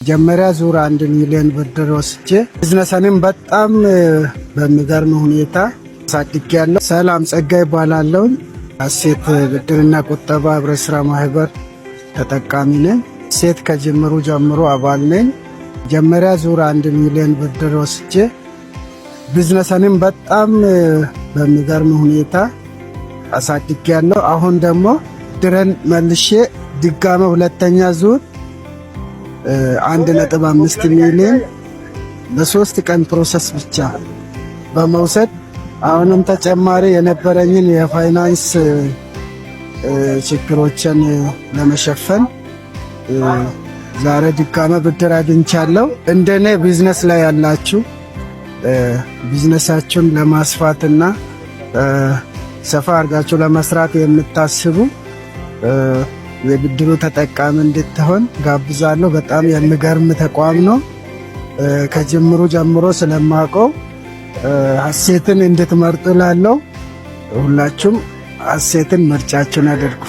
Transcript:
መጀመሪያ ዙር 1 ሚሊዮን ብድር ወስጄ ቢዝነስንም በጣም በሚገርም ሁኔታ አሳድጌያለሁ። ሰላም ጸጋ ይባላለሁ። ሀሴት ብድርና ቁጠባ ህብረት ስራ ማህበር ተጠቃሚ ነኝ። ሀሴት ከጅምሩ ጀምሮ አባል ነኝ። መጀመሪያ ዙር 1 ሚሊዮን ብድር ወስጄ ቢዝነስንም በጣም በሚገርም ሁኔታ አሳድጌያለሁ። አሁን ደግሞ ብድርን መልሼ ድጋሜ ሁለተኛ ዙር 1.5 ሚሊዮን በ3 ቀን ፕሮሰስ ብቻ በመውሰድ አሁንም ተጨማሪ የነበረኝን የፋይናንስ ችግሮችን ለመሸፈን ዛሬ ድጋሜ ብድር አግኝቻለሁ። እንደኔ ቢዝነስ ላይ ያላችሁ ቢዝነሳችሁን ለማስፋትና ሰፋ አድርጋችሁ ለመስራት የምታስቡ የብድሩ ተጠቃሚ እንድትሆን ጋብዛለሁ። በጣም የሚገርም ተቋም ነው። ከጅምሩ ጀምሮ ስለማውቀው ሀሴትን እንድትመርጡ ላለው ሁላችሁም ሀሴትን ምርጫችሁን አድርጉ።